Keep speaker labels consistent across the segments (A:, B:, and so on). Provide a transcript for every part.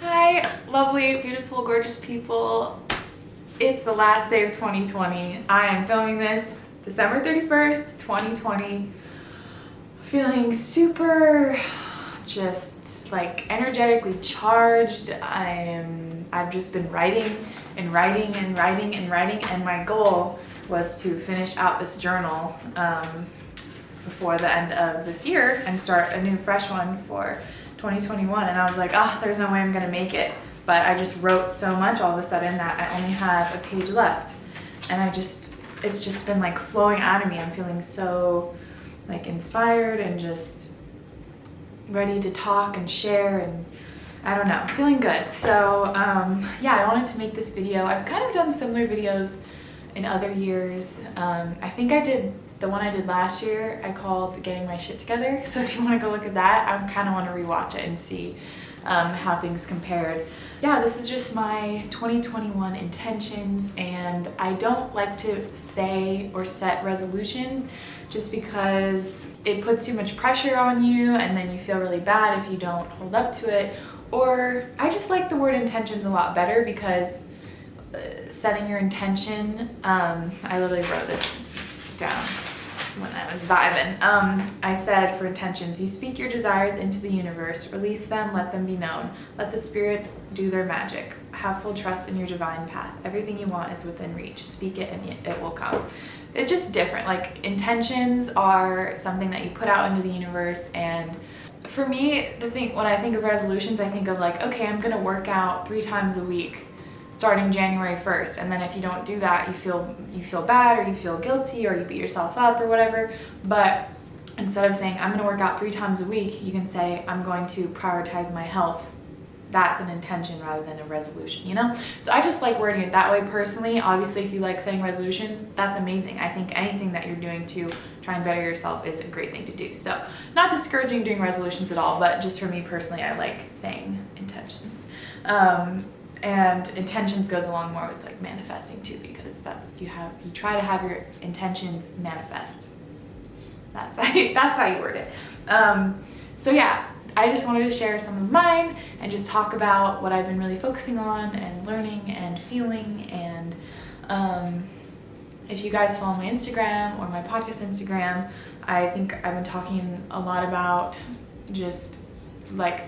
A: Hi, lovely, beautiful, gorgeous people. It's the last day of 2020. I am filming this December 31st, 2020. Feeling super just like energetically charged. I've just been writing and writing and writing and writing, and my goal was to finish out this journal before the end of this year and start a new fresh one for 2021. And I was like, there's no way I'm gonna make it. But I just wrote so much all of a sudden that I only have a page left. And it's just been like flowing out of me. I'm feeling so like inspired and just ready to talk and share, and I don't know, feeling good. So yeah, I wanted to make this video. I've kind of done similar videos in other years. I think I did the one I did last year, I called Getting My Shit Together. So if you want to go look at that, I kind of want to rewatch it and see how things compared. Yeah, this is just my 2021 intentions, and I don't like to say or set resolutions just because it puts too much pressure on you and then you feel really bad if you don't hold up to it. Or I just like the word intentions a lot better because setting your intention, I literally wrote this down when I was vibing. I said for intentions, you speak your desires into the universe, release them, let them be known. Let the spirits do their magic. Have full trust in your divine path. Everything you want is within reach. Speak it and it will come. It's just different. Like, intentions are something that you put out into the universe, and for me, when I think of resolutions, I think of like, okay, I'm gonna work out 3 times a week starting January 1st, and then if you don't do that, you feel bad, or you feel guilty, or you beat yourself up or whatever. But instead of saying I'm gonna work out 3 times a week, you can say I'm going to prioritize my health. That's an intention rather than a resolution, you know? So I just like wording it that way personally. Obviously, if you like setting resolutions, that's amazing. I think anything that you're doing to try and better yourself is a great thing to do. So not discouraging doing resolutions at all, but just for me personally, I like saying intentions. And intentions goes along more with like manifesting too, because you try to have your intentions manifest. That's how you word it. So yeah, I just wanted to share some of mine and just talk about what I've been really focusing on and learning and feeling. And if you guys follow my Instagram or my podcast Instagram, I think I've been talking a lot about just like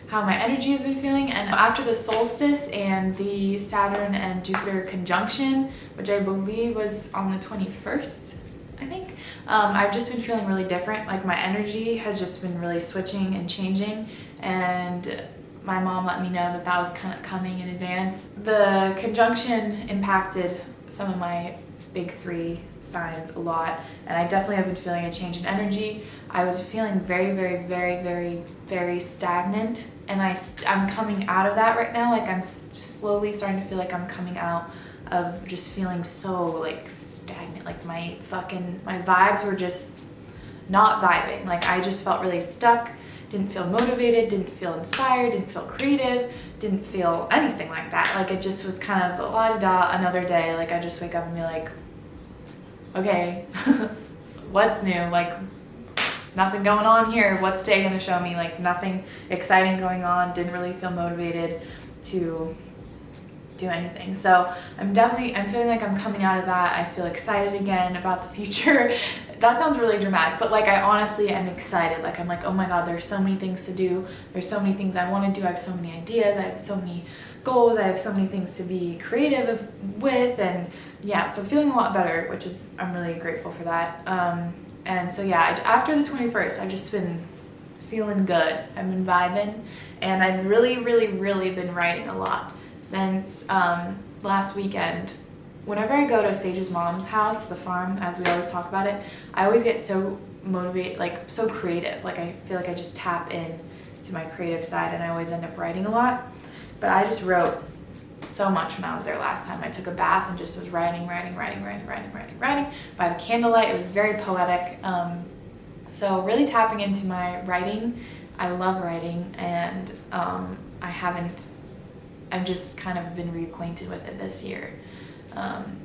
A: how my energy has been feeling. And after the solstice and the Saturn and Jupiter conjunction, which I believe was on the 21st, I think, I've just been feeling really different. Like, my energy has just been really switching and changing, and my mom let me know that was kind of coming in advance. The conjunction impacted some of my big 3 signs a lot, and I definitely have been feeling a change in energy. I was feeling very, very, very, very, very stagnant, and I'm coming out of that right now. Like, I'm slowly starting to feel like I'm coming out of just feeling so like stagnant. Like, my vibes were just not vibing. Like, I just felt really stuck, didn't feel motivated, didn't feel inspired, didn't feel creative, didn't feel anything like that. Like, it just was kind of la-da-da, another day. Like, I just wake up and be like, okay, what's new? Like, nothing going on here. What's today gonna show me? Like, nothing exciting going on. Didn't really feel motivated to do anything. So I'm feeling like I'm coming out of that. I feel excited again about the future. That sounds really dramatic, but like, I honestly am excited. Like, I'm like, oh my God, there's so many things to do. There's so many things I want to do. I have so many ideas. I have so many goals. I have so many things to be creative with, and yeah, so feeling a lot better, which is, I'm really grateful for that. And so yeah, after the 21st, I've just been feeling good. I've been vibing, and I've really, really, really been writing a lot since last weekend. Whenever I go to Sage's mom's house, the farm, as we always talk about it, I always get so motivated, like so creative. Like, I feel like I just tap in to my creative side, and I always end up writing a lot. But I just wrote so much when I was there last time. I took a bath and just was writing by the candlelight. It was very poetic. So really tapping into my writing. I love writing, and I've just kind of been reacquainted with it this year.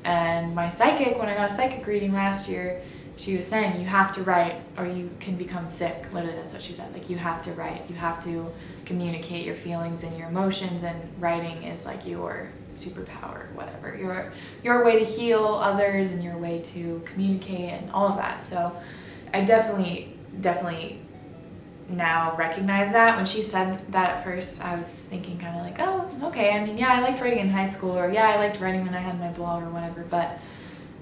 A: And my psychic, when I got a psychic reading last year, she was saying you have to write or you can become sick. Literally, that's what she said. Like, you have to write. You have to communicate your feelings and your emotions, and writing is like your superpower, whatever. Your way to heal others and your way to communicate and all of that. So I definitely now recognize that. When she said that at first, I was thinking kind of like, oh, okay. I mean, yeah, I liked writing in high school, or yeah, I liked writing when I had my blog or whatever, but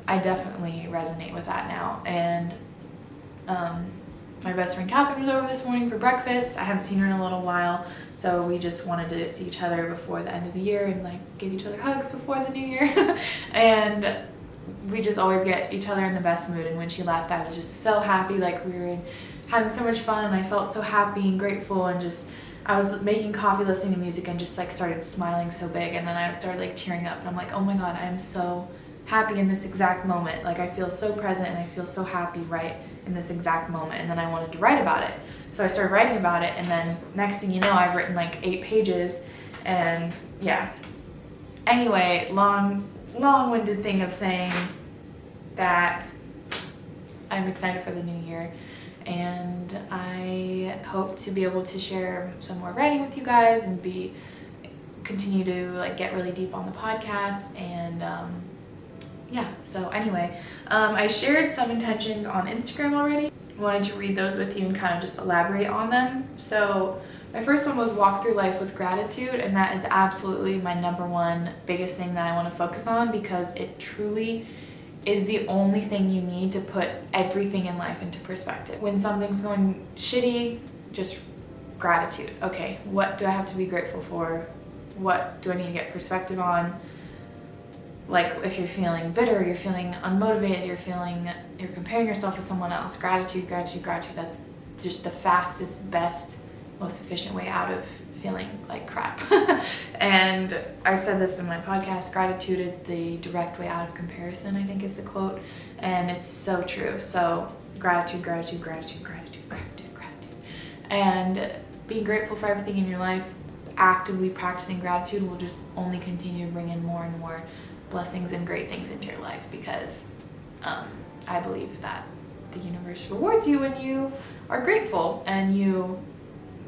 A: I definitely resonate with that now. And my best friend Catherine was over this morning for breakfast. I haven't seen her in a little while, so we just wanted to see each other before the end of the year and like give each other hugs before the new year. And we just always get each other in the best mood. And when she left, I was just so happy. Like, we were having so much fun, and I felt so happy and grateful, and just I was making coffee, listening to music, and just like started smiling so big. And then I started like tearing up, and I'm like, oh my God, I am so happy in this exact moment. Like, I feel so present and I feel so happy right in this exact moment. And then I wanted to write about it. So I started writing about it, and then next thing you know, I've written like 8 pages. And yeah. Anyway, long-winded thing of saying that I'm excited for the new year, and I hope to be able to share some more writing with you guys and continue to like get really deep on the podcast. And yeah, so anyway, I shared some intentions on Instagram already. I wanted to read those with you and kind of just elaborate on them. So my first one was walk through life with gratitude, and that is absolutely my number one biggest thing that I want to focus on, because it truly is the only thing you need to put everything in life into perspective. When something's going shitty, just gratitude. Okay, what do I have to be grateful for? What do I need to get perspective on? Like, if you're feeling bitter, you're feeling unmotivated, you're comparing yourself with someone else, gratitude. That's just the fastest, best, most efficient way out of feeling like crap. And I said this in my podcast, gratitude is the direct way out of comparison, I think is the quote. And it's so true. So gratitude. And being grateful for everything in your life, actively practicing gratitude will just only continue to bring in more and more blessings and great things into your life, because I believe that the universe rewards you when you are grateful and you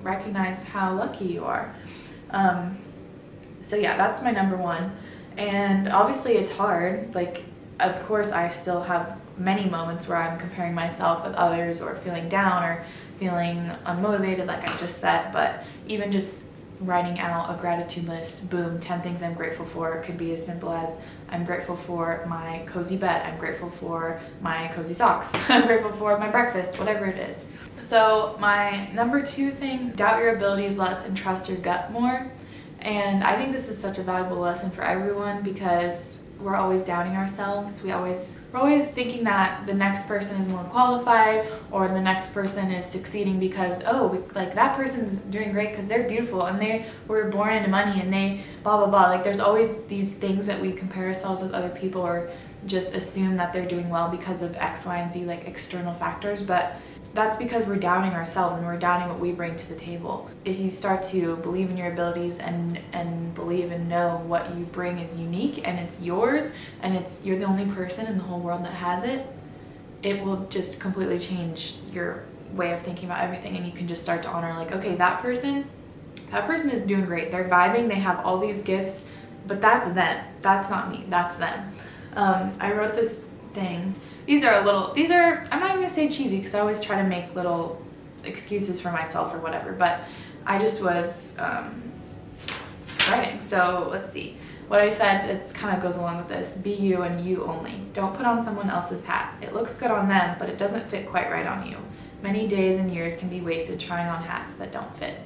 A: recognize how lucky you are. So yeah, that's my number one. And obviously it's hard. Like, of course I still have many moments where I'm comparing myself with others, or feeling down, or feeling unmotivated, like I just said. But even just writing out a gratitude list, boom, 10 things I'm grateful for, could be as simple as I'm grateful for my cozy bed, I'm grateful for my cozy socks, I'm grateful for my breakfast, whatever it is. So my number 2 thing, doubt your abilities less and trust your gut more. And I think this is such a valuable lesson for everyone, because we're always doubting ourselves. We're always thinking that the next person is more qualified, or the next person is succeeding because, like that person's doing great because they're beautiful and they were born into money and they blah, blah, blah. Like, there's always these things that we compare ourselves with other people, or just assume that they're doing well because of X, Y, and Z, like external factors. But that's because we're doubting ourselves and we're doubting what we bring to the table. If you start to believe in your abilities and believe and know what you bring is unique and it's yours, and you're the only person in the whole world that has it, it will just completely change your way of thinking about everything. And you can just start to honor, like, okay, that person is doing great. They're vibing. They have all these gifts, but that's them. That's not me. That's them. I wrote this thing. These are, I'm not even going to say cheesy, because I always try to make little excuses for myself or whatever, but I just was writing. So let's see. What I said, it kind of goes along with this. Be you and you only. Don't put on someone else's hat. It looks good on them, but it doesn't fit quite right on you. Many days and years can be wasted trying on hats that don't fit.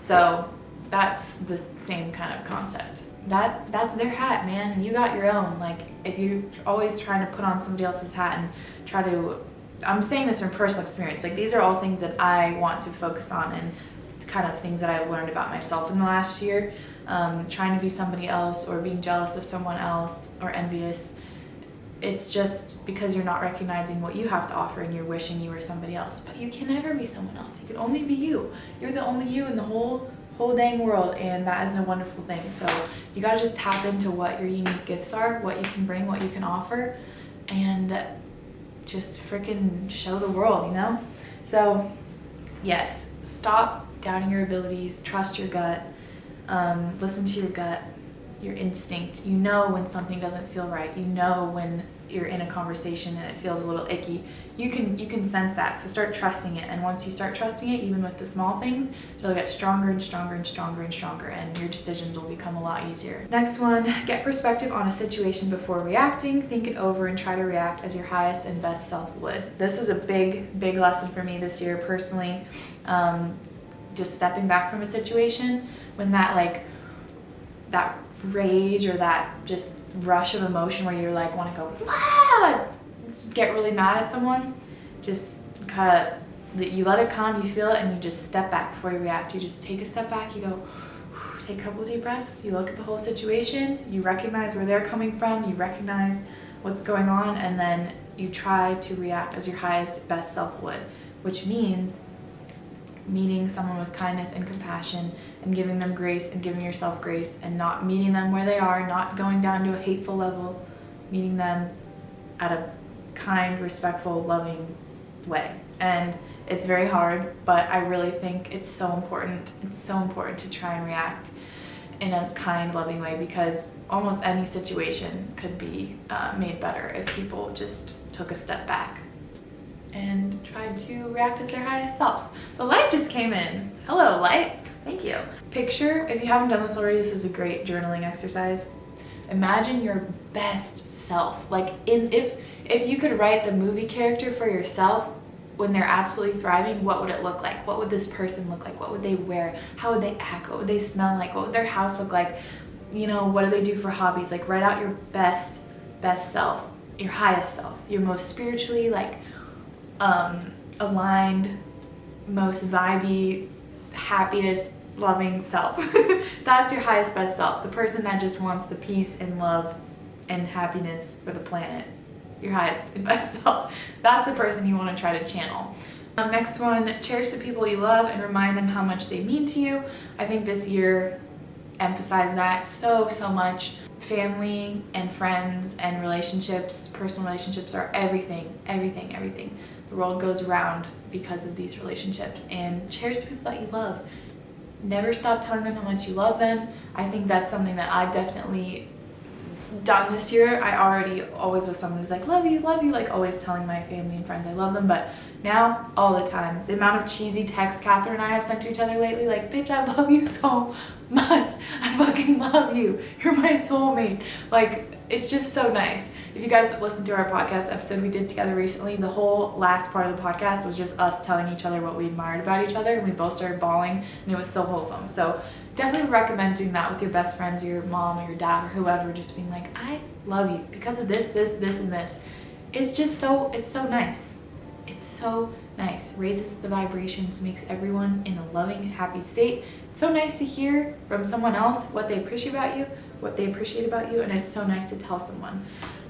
A: So that's the same kind of concept. That's their hat, man. You got your own. Like, if you're always trying to put on somebody else's hat and try to, I'm saying this from personal experience. Like, these are all things that I want to focus on, and kind of things that I've learned about myself in the last year. Trying to be somebody else, or being jealous of someone else, or envious. It's just because you're not recognizing what you have to offer, and you're wishing you were somebody else. But you can never be someone else. You can only be you. You're the only you in the whole dang world, and that is a wonderful thing. So you gotta just tap into what your unique gifts are, what you can bring, what you can offer, and just freaking show the world, you know? So yes, stop doubting your abilities, trust your gut, listen to your gut, your instinct. You know when something doesn't feel right. You know when you're in a conversation and it feels a little icky. You can sense that. So start trusting it. And once you start trusting it, even with the small things, it'll get stronger and stronger and stronger and stronger, and your decisions will become a lot easier. Next one, get perspective on a situation before reacting. Think it over and try to react as your highest and best self would. This is a big lesson for me this year personally. Just stepping back from a situation when that rage or that just rush of emotion where you're like want to go just get really mad at someone, just kind of you let it come, you feel it, and you just step back before you react. You just take a step back, you go take a couple deep breaths, you look at the whole situation, you recognize where they're coming from, you recognize what's going on, and then you try to react as your highest best self would, which means meeting someone with kindness and compassion and giving them grace and giving yourself grace, and not meeting them where they are, not going down to a hateful level, meeting them at a kind, respectful, loving way. And it's very hard, but I really think it's so important. It's so important to try and react in a kind, loving way, because almost any situation could be made better if people just took a step back and tried to react as their highest self. The light just came in. Hello, light. Thank you. Picture, if you haven't done this already, this is a great journaling exercise. Imagine your best self. Like if you could write the movie character for yourself when they're absolutely thriving, what would it look like? What would this person look like? What would they wear? How would they act? What would they smell like? What would their house look like? You know, what do they do for hobbies? Like write out your best self, your highest self, your most spiritually aligned, most vibey, happiest, loving self. That's your highest best self, the person that just wants the peace and love and happiness for the planet. Your highest and best self. That's the person you want to try to channel. Next one, cherish the people you love and remind them how much they mean to you. I think this year emphasized that so much. Family and friends and relationships, personal relationships are everything. The world goes round because of these relationships, and cherish the people that you love. Never stop telling them how much you love them. I think that's something that I've definitely done this year. I already always was someone who's like, love you, like always telling my family and friends I love them, but now all the time. The amount of cheesy texts Catherine and I have sent to each other lately, like, bitch, I love you so much. I fucking love you. You're my soulmate. Like, it's just so nice. If you guys listened to our podcast episode we did together recently, the whole last part of the podcast was just us telling each other what we admired about each other, and we both started bawling, and it was so wholesome. So definitely recommend doing that with your best friends or your mom or your dad or whoever, just being like, I love you because of this, and this. It's just so, it's so nice. It's so nice. Raises the vibrations, makes everyone in a loving, happy state. It's so nice to hear from someone else what they appreciate about you, and it's so nice to tell someone.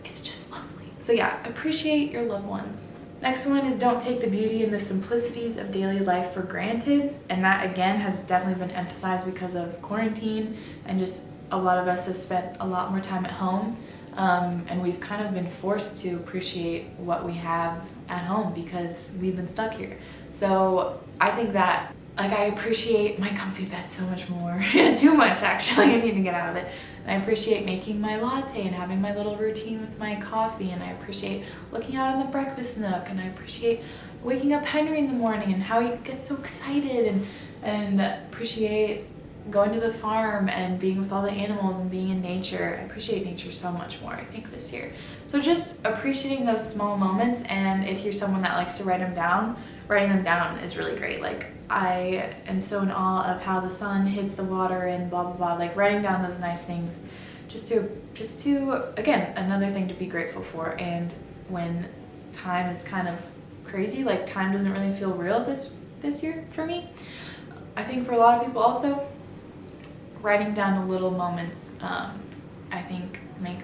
A: It's just lovely. So yeah, appreciate your loved ones. Next one is don't take the beauty and the simplicities of daily life for granted. And that again has definitely been emphasized because of quarantine, and just a lot of us have spent a lot more time at home. And we've kind of been forced to appreciate what we have at home because we've been stuck here. So I think that, like, I appreciate my comfy bed so much more. Too much, actually. I need to get out of it. And I appreciate making my latte and having my little routine with my coffee. And I appreciate looking out in the breakfast nook. And I appreciate waking up Henry in the morning and how he gets so excited. And appreciate going to the farm and being with all the animals and being in nature. I appreciate nature so much more, I think, this year. So just appreciating those small moments. And if you're someone that likes to write them down, writing them down is really great. Like, I am so in awe of how the sun hits the water and blah, blah, blah. Like, writing down those nice things just to, again, another thing to be grateful for. And when time is kind of crazy, like, time doesn't really feel real this year for me. I think for a lot of people also, writing down the little moments, I think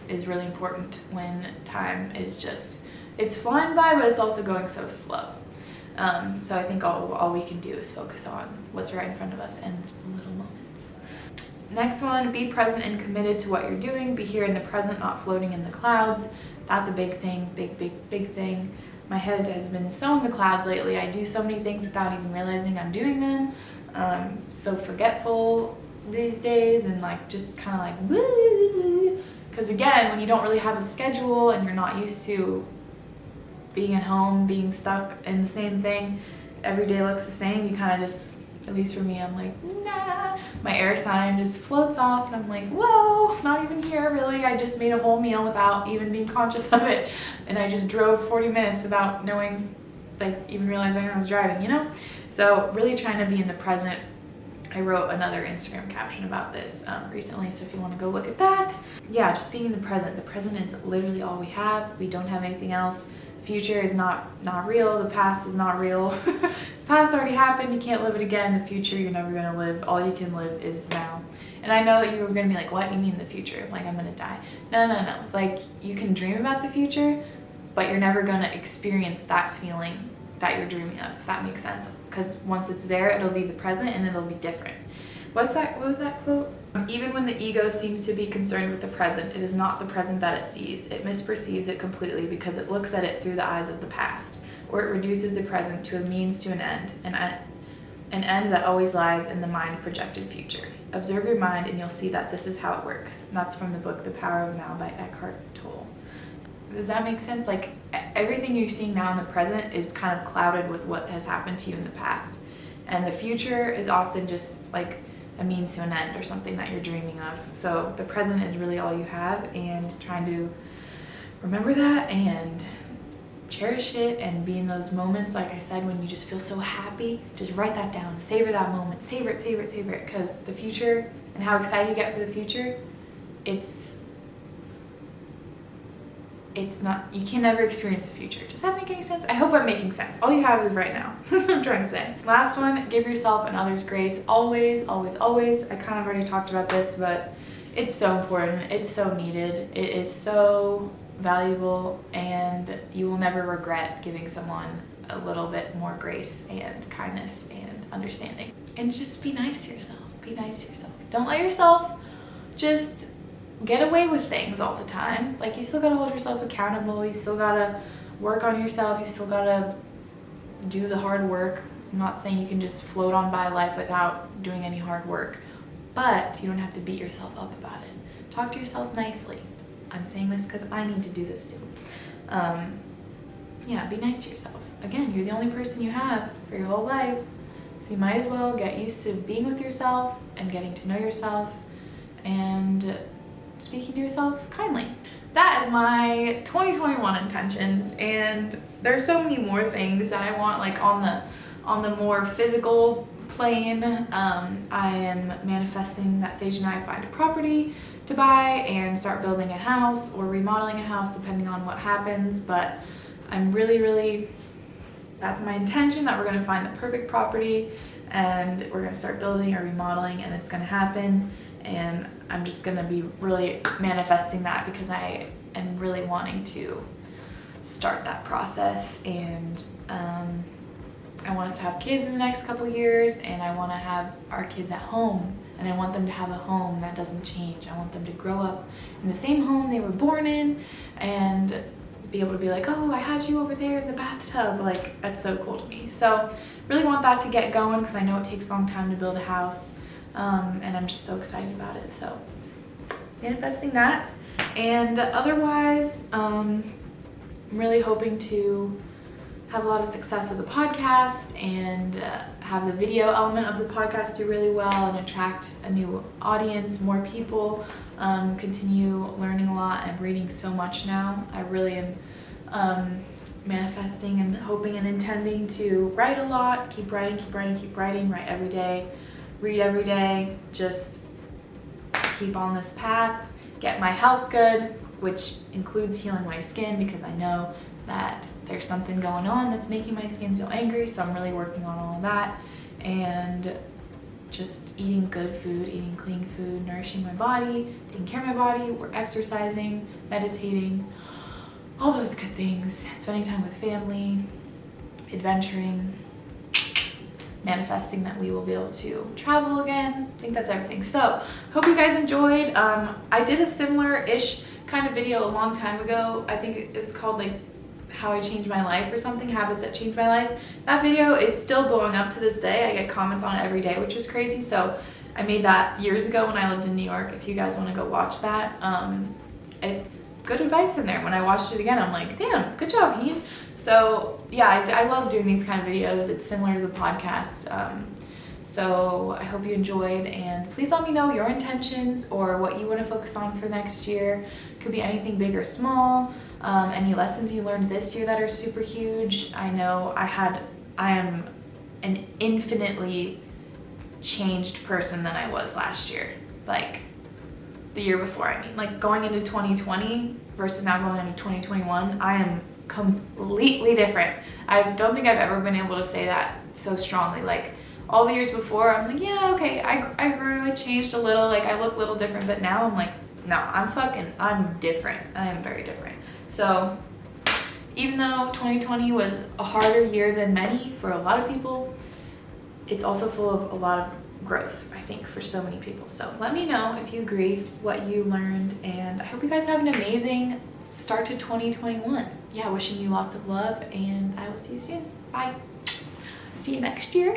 A: is really important when time is just, it's flying by, but it's also going so slow. So I think all we can do is focus on what's right in front of us and the little moments. Next one, be present and committed to what you're doing. Be here in the present, not floating in the clouds. That's a big thing, big thing. My head has been so in the clouds lately. I do so many things without even realizing I'm doing them. So forgetful these days, and like just kind of like woo. Because again, when you don't really have a schedule and you're not used to being at home, being stuck in the same thing, every day looks the same, you kind of just, at least for me, I'm like, nah. My air sign just floats off and I'm like, whoa, not even here really. I just made a whole meal without even being conscious of it. And I just drove 40 minutes without knowing, like even realizing I was driving, you know? So really trying to be in the present. I wrote another Instagram caption about this recently, so if you want to go look at that. Yeah, just being in the present. The present is literally all we have. We don't have anything else. The future is not real. The past is not real. The past already happened. You can't live it again. The future you're never going to live. All you can live is now. And I know that you were going to be like, what do you mean the future? Like I'm going to die. No. Like you can dream about the future, but you're never going to experience that feeling that you're dreaming of, if that makes sense. Because once it's there, it'll be the present and it'll be different. What was that quote? Even when the ego seems to be concerned with the present, it is not the present that it sees. It misperceives it completely because it looks at it through the eyes of the past, or it reduces the present to a means to an end, an end that always lies in the mind-projected future. Observe your mind and you'll see that this is how it works. And that's from the book The Power of Now by Eckhart Tolle. Does that make sense? Like everything you're seeing now in the present is kind of clouded with what has happened to you in the past. And the future is often just like a means to an end or something that you're dreaming of. So the present is really all you have, and trying to remember that and cherish it and be in those moments, like I said, when you just feel so happy, just write that down, savor that moment, savor it, because the future and how excited you get for the future, it's not, you can never experience the future. Does that make any sense? I hope I'm making sense. All you have is right now. That's what I'm trying to say. Last one, give yourself and others grace. Always. I kind of already talked about this, but it's so important. It's so needed. It is so valuable, and you will never regret giving someone a little bit more grace and kindness and understanding. And just be nice to yourself. Be nice to yourself. Don't let yourself just get away with things all the time. Like you still gotta hold yourself accountable. You still gotta work on yourself. You still gotta do the hard work. I'm not saying you can just float on by life without doing any hard work, but you don't have to beat yourself up about it. Talk to yourself nicely. I'm saying this because I need to do this too. Yeah, be nice to yourself. Again, you're the only person you have for your whole life, so you might as well get used to being with yourself and getting to know yourself and speaking to yourself kindly. That is my 2021 intentions, and there's so many more things that I want, like on the more physical plane. I am manifesting that Sage and I find a property to buy and start building a house or remodeling a house, depending on what happens. But I'm really, that's my intention, that we're going to find the perfect property and we're going to start building or remodeling, and it's going to happen. And I'm just going to be really manifesting that because I am really wanting to start that process. And I want us to have kids in the next couple years, and I want to have our kids at home, and I want them to have a home that doesn't change. I want them to grow up in the same home they were born in and be able to be like, oh, I had you over there in the bathtub. Like, that's so cool to me. So really want that to get going because I know it takes a long time to build a house. And I'm just so excited about it. So manifesting that. And otherwise, I'm really hoping to have a lot of success with the podcast and have the video element of the podcast do really well and attract a new audience, more people, continue learning a lot. I'm reading so much now. I really am manifesting and hoping and intending to write a lot, keep writing, write every day, read every day, just keep on this path, get my health good, which includes healing my skin, because I know that there's something going on that's making my skin so angry, so I'm really working on all of that, and just eating good food, eating clean food, nourishing my body, taking care of my body, we're exercising, meditating, all those good things, spending time with family, adventuring, manifesting that we will be able to travel again. I think that's everything. So hope you guys enjoyed. I did a similar-ish kind of video a long time ago. I think it was called like how I changed my life or something, habits that changed my life. That video is still going up to this day. I get comments on it every day, which is crazy. So I made that years ago when I lived in New York. If you guys want to go watch that, it's good advice in there. When I watched it again, I'm like, damn, good job, Heath. So yeah, I love doing these kind of videos. It's similar to the podcast. So I hope you enjoyed, and please let me know your intentions or what you want to focus on for next year. Could be anything big or small. Any lessons you learned this year that are super huge. I know I am an infinitely changed person than I was last year. Like the year before, I mean. Like going into 2020 versus now going into 2021, I am completely different. I don't think I've ever been able to say that so strongly. Like all the years before, I'm like, yeah, okay, I grew, I changed a little, like I look a little different, but now I'm like, no, I'm different. I am very different. So even though 2020 was a harder year than many for a lot of people, it's also full of a lot of growth, I think, for so many people. So let me know if you agree, what you learned, and I hope you guys have an amazing start to 2021. Yeah, wishing you lots of love, and I will see you soon. Bye. See you next year.